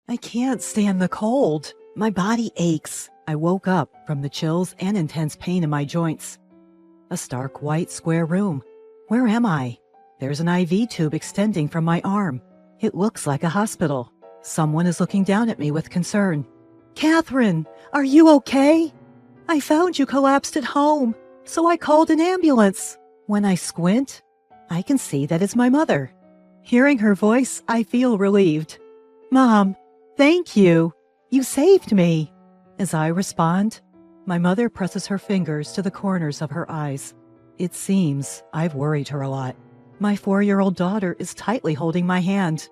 I can't stand the cold. My body aches. I woke up from the chills and intense pain in my joints. A stark white square room. Where am I? There's an IV tube extending from my arm. It looks like a hospital. Someone is looking down at me with concern. Catherine, are you okay? I found you collapsed at home, so I called an ambulance. When I squint, I can see that it's my mother. Hearing her voice, I feel relieved. Mom, thank you. You saved me. As I respond, my mother presses her fingers to the corners of her eyes. It seems I've worried her a lot. My 4-year-old daughter is tightly holding my hand.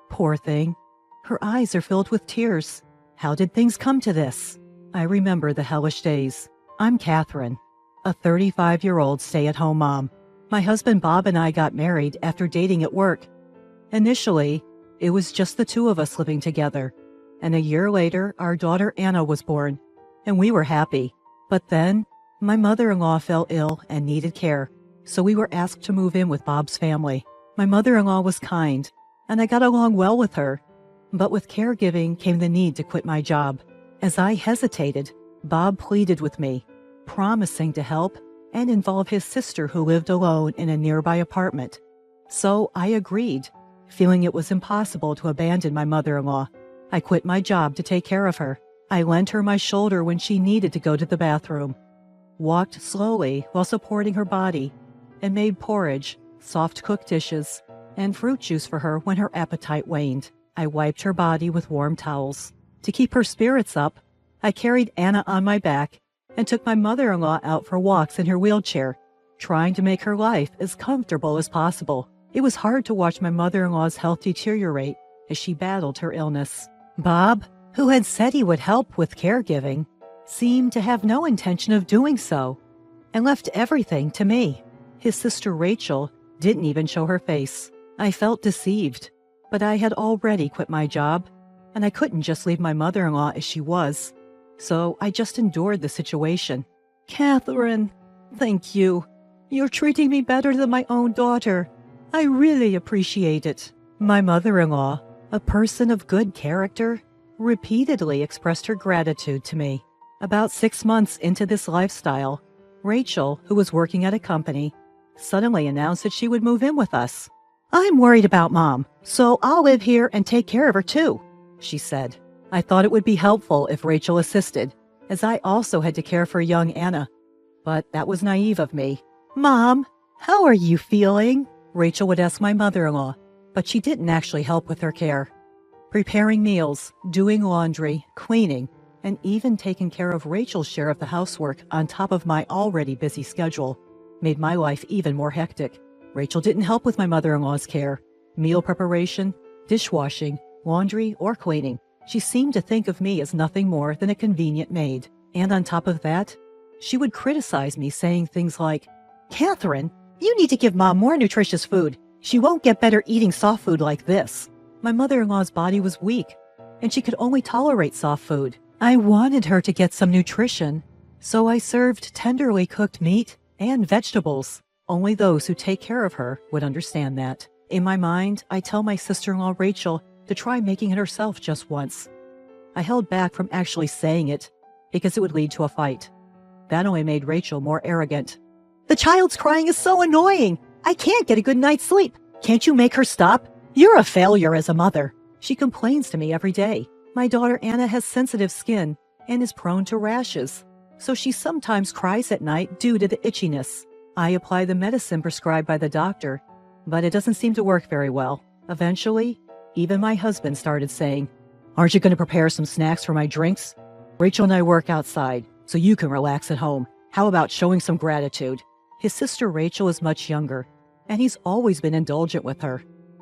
Poor thing. Her eyes are filled with tears. How did things come to this? I remember the hellish days. I'm Catherine, a 35-year-old stay-at-home mom. My husband Bob and I got married after dating at work. Initially, it was just the two of us living together. And a year later, our daughter Anna was born, and we were happy. But then, my mother-in-law fell ill and needed care, so we were asked to move in with Bob's family. My mother-in-law was kind, and I got along well with her. But with caregiving came the need to quit my job. As I hesitated, Bob pleaded with me, promising to help and involve his sister who lived alone in a nearby apartment. So I agreed, feeling it was impossible to abandon my mother-in-law. I quit my job to take care of her. I lent her my shoulder when she needed to go to the bathroom, walked slowly while supporting her body, and made porridge, soft-cooked dishes, and fruit juice for her when her appetite waned. I wiped her body with warm towels. To keep her spirits up, I carried Anna on my back and took my mother-in-law out for walks in her wheelchair, trying to make her life as comfortable as possible. It was hard to watch my mother-in-law's health deteriorate as she battled her illness. Bob, who had said he would help with caregiving, seemed to have no intention of doing so and left everything to me. His sister Rachel didn't even show her face. I felt deceived, but I had already quit my job, and I couldn't just leave my mother-in-law as she was. So I just endured the situation. Catherine, thank you. You're treating me better than my own daughter. I really appreciate it. My mother-in-law, a person of good character, repeatedly expressed her gratitude to me. About 6 months into this lifestyle, Rachel, who was working at a company, suddenly announced that she would move in with us. I'm worried about Mom, so I'll live here and take care of her too, she said. I thought it would be helpful if Rachel assisted, as I also had to care for young Anna. But that was naive of me. Mom, how are you feeling? Rachel would ask my mother-in-law, but she didn't actually help with her care. Preparing meals, doing laundry, cleaning, and even taking care of Rachel's share of the housework on top of my already busy schedule made my life even more hectic. Rachel didn't help with my mother-in-law's care, meal preparation, dishwashing, laundry, or cleaning. She seemed to think of me as nothing more than a convenient maid. And on top of that, she would criticize me, saying things like, Catherine, you need to give Mom more nutritious food. She won't get better eating soft food like this. My mother-in-law's body was weak, and she could only tolerate soft food. I wanted her to get some nutrition, so I served tenderly cooked meat and vegetables. Only those who take care of her would understand that. In my mind, I tell my sister-in-law Rachel to try making it herself just once. I held back from actually saying it because it would lead to a fight. That only made Rachel more arrogant. The child's crying is so annoying. I can't get a good night's sleep. Can't you make her stop? You're a failure as a mother. She complains to me every day. My daughter Anna has sensitive skin and is prone to rashes, so she sometimes cries at night due to the itchiness. I apply the medicine prescribed by the doctor, but it doesn't seem to work very well. Eventually, even my husband started saying, Aren't you going to prepare some snacks for my drinks? Rachel and I work outside, so you can relax at home. How about showing some gratitude? His sister Rachel is much younger, and he's always been indulgent with her.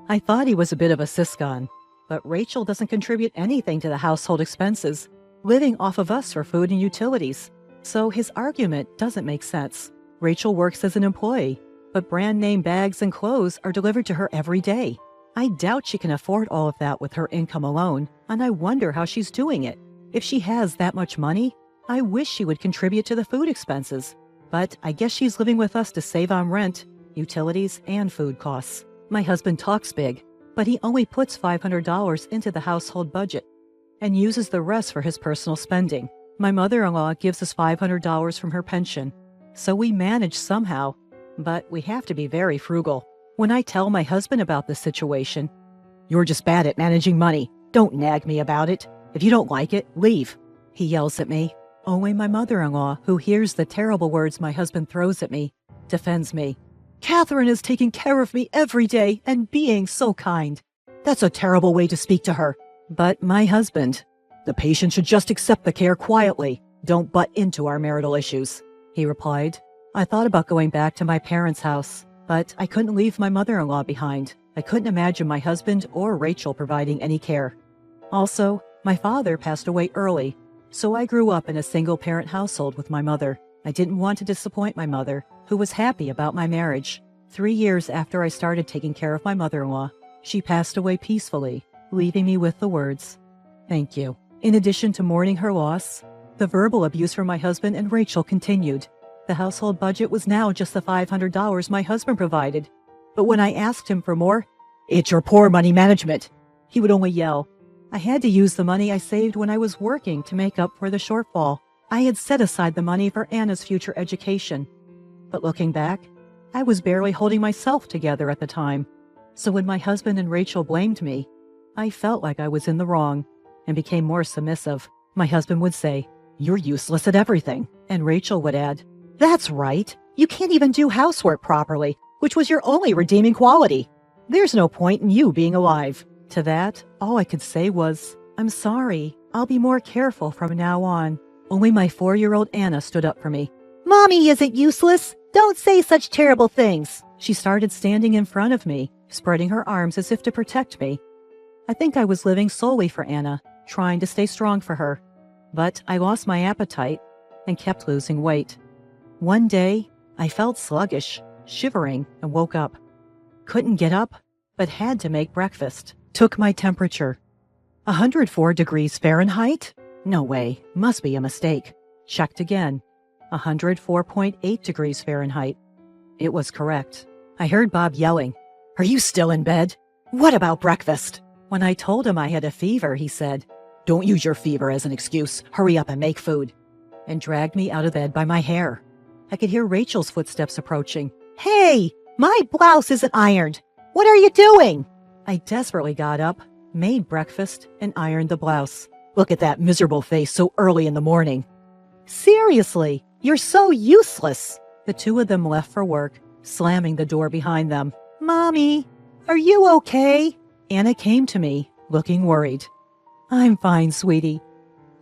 I thought he was a bit of a siscon, but Rachel doesn't contribute anything to the household expenses, living off of us for food and utilities. So his argument doesn't make sense. Rachel works as an employee, but brand name bags and clothes are delivered to her every day. I doubt she can afford all of that with her income alone, and I wonder how she's doing it. If she has that much money, I wish she would contribute to the food expenses. But I guess she's living with us to save on rent, utilities, and food costs. My husband talks big, but he only puts $500 into the household budget. and uses the rest for his personal spending. My mother-in-law gives us $500 from her pension, so we manage somehow, but we have to be very frugal. When I tell my husband about this situation, "You're just bad at managing money. Don't nag me about it. If you don't like it, leave," he yells at me. Only my mother-in-law, who hears the terrible words my husband throws at me, defends me. "Catherine is taking care of me every day and being so kind. That's a terrible way to speak to her." But my husband, "The patient should just accept the care quietly. Don't butt into our marital issues," he replied. I thought about going back to my parents' house, but I couldn't leave my mother-in-law behind. I couldn't imagine my husband or Rachel providing any care. Also, my father passed away early, so I grew up in a single-parent household with my mother. I didn't want to disappoint my mother, who was happy about my marriage. 3 years after I started taking care of my mother-in-law, she passed away peacefully, leaving me with the words, "Thank you." In addition to mourning her loss, the verbal abuse from my husband and Rachel continued. The household budget was now just the $500 my husband provided. But when I asked him for more, "It's your poor money management," he would only yell. I had to use the money I saved when I was working to make up for the shortfall. I had set aside the money for Anna's future education. But looking back, I was barely holding myself together at the time. So when my husband and Rachel blamed me, I felt like I was in the wrong and became more submissive. My husband would say, "You're useless at everything." And Rachel would add, "That's right. You can't even do housework properly, which was your only redeeming quality. There's no point in you being alive." To that, all I could say was, "I'm sorry. I'll be more careful from now on." Only my 4-year-old Anna stood up for me. "Mommy isn't useless. Don't say such terrible things." She started standing in front of me, spreading her arms as if to protect me. I think I was living solely for Anna, trying to stay strong for her. But I lost my appetite and kept losing weight. One day, I felt sluggish, shivering, and woke up. Couldn't get up, but had to make breakfast. Took my temperature. 104 degrees Fahrenheit? No way, must be a mistake. Checked again. 104.8 degrees Fahrenheit. It was correct. I heard Bob yelling, "Are you still in bed? What about breakfast?" When I told him I had a fever, he said, "Don't use your fever as an excuse. Hurry up and make food," and dragged me out of bed by my hair. I could hear Rachel's footsteps approaching. "Hey, my blouse isn't ironed. What are you doing?" I desperately got up, made breakfast, and ironed the blouse. "Look at that miserable face so early in the morning." "Seriously, you're so useless." The two of them left for work, slamming the door behind them. "Mommy, are you okay?" Anna came to me, looking worried. "I'm fine, sweetie.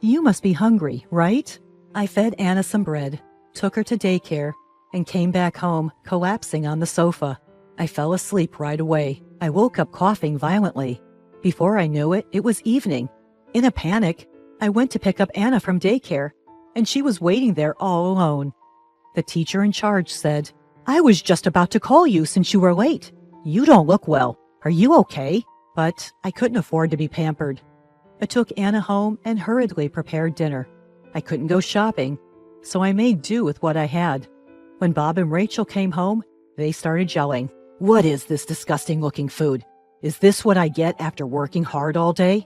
You must be hungry, right?" I fed Anna some bread, took her to daycare, and came back home, collapsing on the sofa. I fell asleep right away. I woke up coughing violently. Before I knew it, it was evening. In a panic, I went to pick up Anna from daycare, and she was waiting there all alone. The teacher in charge said, "I was just about to call you since you were late. You don't look well. Are you okay?" But I couldn't afford to be pampered. I took Anna home and hurriedly prepared dinner. I couldn't go shopping, so I made do with what I had. When Bob and Rachel came home, they started yelling, "What is this disgusting-looking food? Is this what I get after working hard all day?"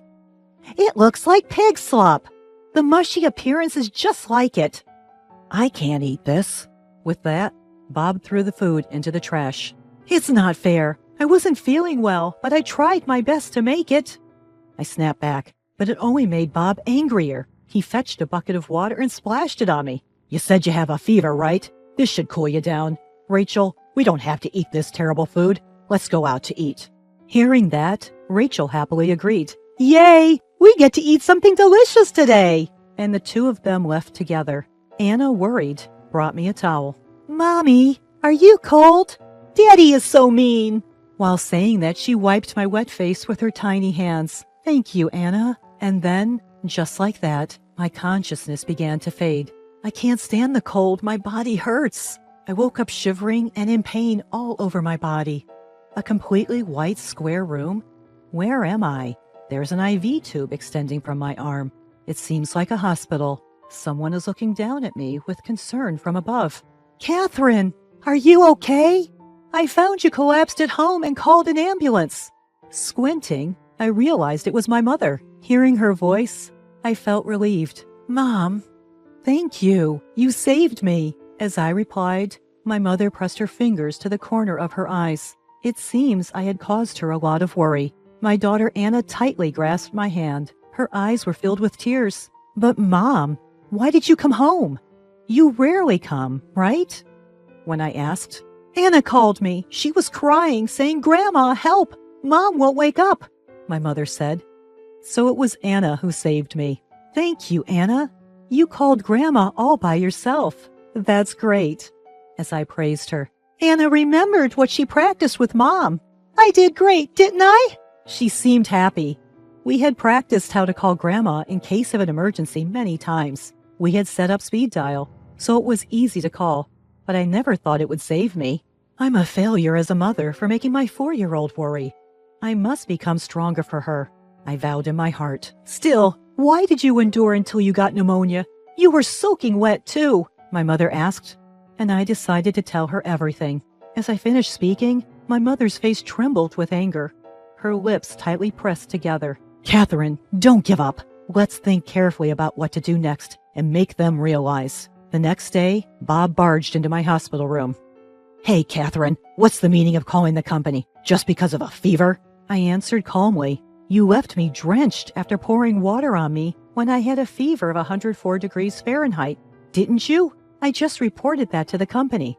"It looks like pig slop. The mushy appearance is just like it." "I can't eat this." With that, Bob threw the food into the trash. "It's not fair. I wasn't feeling well, but I tried my best to make it." I snapped back, but it only made Bob angrier. He fetched a bucket of water and splashed it on me. "You said you have a fever, right? This should cool you down. Rachel, we don't have to eat this terrible food. Let's go out to eat." Hearing that, Rachel happily agreed. "Yay! We get to eat something delicious today!" And the two of them left together. Anna, worried, brought me a towel. "Mommy, are you cold? Daddy is so mean." While saying that, she wiped my wet face with her tiny hands. "Thank you, Anna." And then, just like that, my consciousness began to fade. I can't stand the cold. My body hurts. I woke up shivering and in pain all over my body. A completely white square room? Where am I? There's an IV tube extending from my arm. It seems like a hospital. Someone is looking down at me with concern from above. "Catherine, are you okay? I found you collapsed at home and called an ambulance." Squinting, I realized it was my mother. Hearing her voice, I felt relieved. Mom, thank you. You saved me. As I replied, my mother pressed her fingers to the corner of her eyes. It seems I had caused her a lot of worry. My daughter Anna tightly grasped my hand. Her eyes were filled with tears. But Mom, why did you come home? You rarely come, right? When I asked, Anna called me. She was crying, saying, Grandma, help! Mom won't wake up, my mother said. So it was Anna who saved me. Thank you, Anna. You called Grandma all by yourself. That's great. As I praised her, Anna remembered what she practiced with Mom. I did great, didn't I? She seemed happy. We had practiced how to call Grandma in case of an emergency many times. We had set up speed dial, so it was easy to call, but I never thought it would save me. I'm a failure as a mother for making my 4-year-old worry. I must become stronger for her, I vowed in my heart. Still, why did you endure until you got pneumonia? You were soaking wet, too, my mother asked, and I decided to tell her everything. As I finished speaking, my mother's face trembled with anger. Her lips tightly pressed together. Catherine, don't give up. Let's think carefully about what to do next and make them realize. The next day, Bob barged into my hospital room. Hey, Catherine, what's the meaning of calling the company? Just because of a fever? I answered calmly. You left me drenched after pouring water on me when I had a fever of 104 degrees Fahrenheit, didn't you? I just reported that to the company.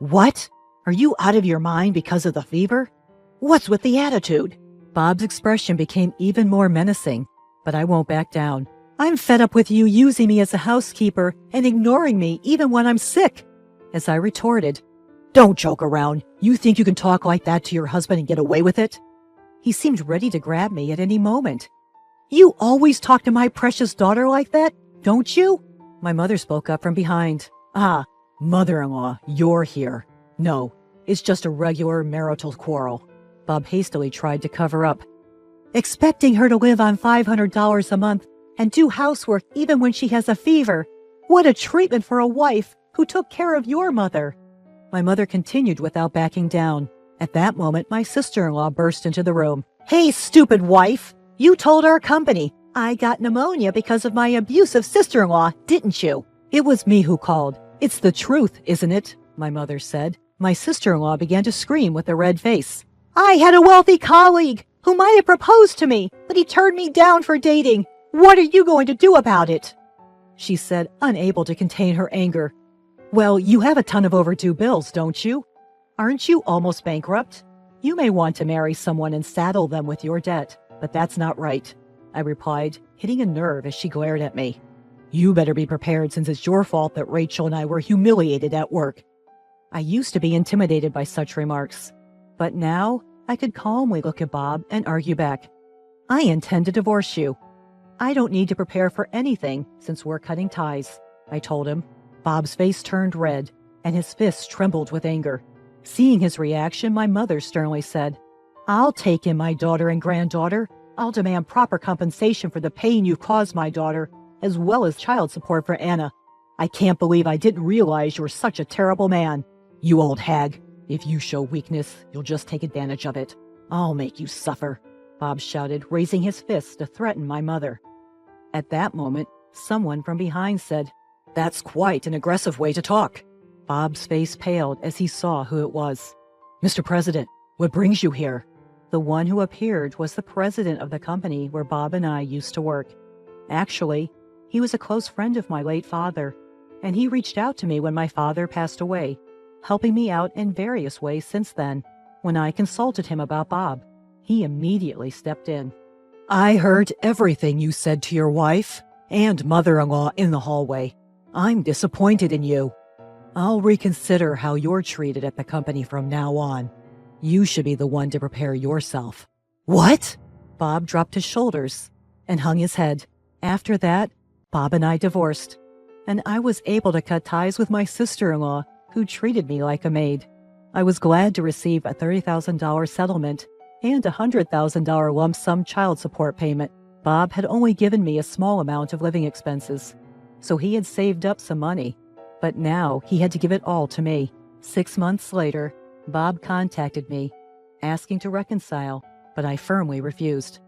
What? Are you out of your mind because of the fever? What's with the attitude? Bob's expression became even more menacing, but I won't back down. I'm fed up with you using me as a housekeeper and ignoring me even when I'm sick. As I retorted, Don't joke around. You think you can talk like that to your husband and get away with it? He seemed ready to grab me at any moment. You always talk to my precious daughter like that, don't you? My mother spoke up from behind. Ah, mother-in-law, you're here. No, it's just a regular marital quarrel. Bob hastily tried to cover up. Expecting her to live on $500 a month and do housework even when she has a fever. What a treatment for a wife who took care of your mother. My mother continued without backing down. At that moment, my sister-in-law burst into the room. Hey, stupid wife! You told our company I got pneumonia because of my abusive sister-in-law, didn't you? It was me who called. It's the truth, isn't it? My mother said. My sister-in-law began to scream with a red face. I had a wealthy colleague who might have proposed to me, but he turned me down for dating. What are you going to do about it? She said, unable to contain her anger. Well, you have a ton of overdue bills, don't you? Aren't you almost bankrupt? You may want to marry someone and saddle them with your debt, but that's not right, I replied, hitting a nerve as she glared at me. You better be prepared since it's your fault that Rachel and I were humiliated at work. I used to be intimidated by such remarks, but now I could calmly look at Bob and argue back. I intend to divorce you. I don't need to prepare for anything since we're cutting ties, I told him. Bob's face turned red, and his fists trembled with anger. Seeing his reaction, my mother sternly said, I'll take in my daughter and granddaughter. I'll demand proper compensation for the pain you've caused my daughter, as well as child support for Anna. I can't believe I didn't realize you were such a terrible man. You old hag. If you show weakness, you'll just take advantage of it. I'll make you suffer, Bob shouted, raising his fist to threaten my mother. At that moment, someone from behind said, That's quite an aggressive way to talk. Bob's face paled as he saw who it was. Mr. President, what brings you here? The one who appeared was the president of the company where Bob and I used to work. Actually, he was a close friend of my late father, and he reached out to me when my father passed away, helping me out in various ways since then. When I consulted him about Bob, he immediately stepped in. I heard everything you said to your wife and mother-in-law in the hallway. I'm disappointed in you. I'll reconsider how you're treated at the company from now on. You should be the one to prepare yourself. What? Bob dropped his shoulders and hung his head. After that, Bob and I divorced, and I was able to cut ties with my sister-in-law, who treated me like a maid. I was glad to receive a $30,000 settlement and a $100,000 lump sum child support payment. Bob had only given me a small amount of living expenses, so he had saved up some money. But now he had to give it all to me. 6 months later, Bob contacted me, asking to reconcile, but I firmly refused.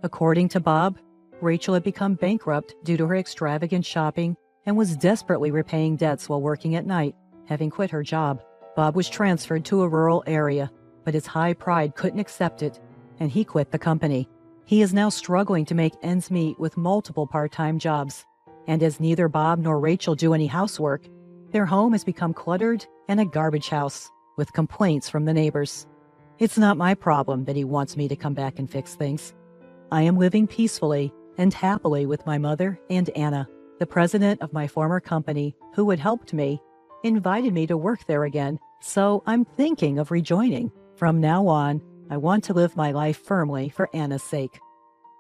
According to Bob, Rachel had become bankrupt due to her extravagant shopping and was desperately repaying debts while working at night, having quit her job. Bob was transferred to a rural area, but his high pride couldn't accept it, and he quit the company. He is now struggling to make ends meet with multiple part-time jobs. And as neither Bob nor Rachel do any housework, their home has become cluttered and a garbage house, with complaints from the neighbors. It's not my problem that he wants me to come back and fix things. I am living peacefully and happily with my mother and Anna. The president of my former company, who had helped me, invited me to work there again, so I'm thinking of rejoining. From now on, I want to live my life firmly for Anna's sake.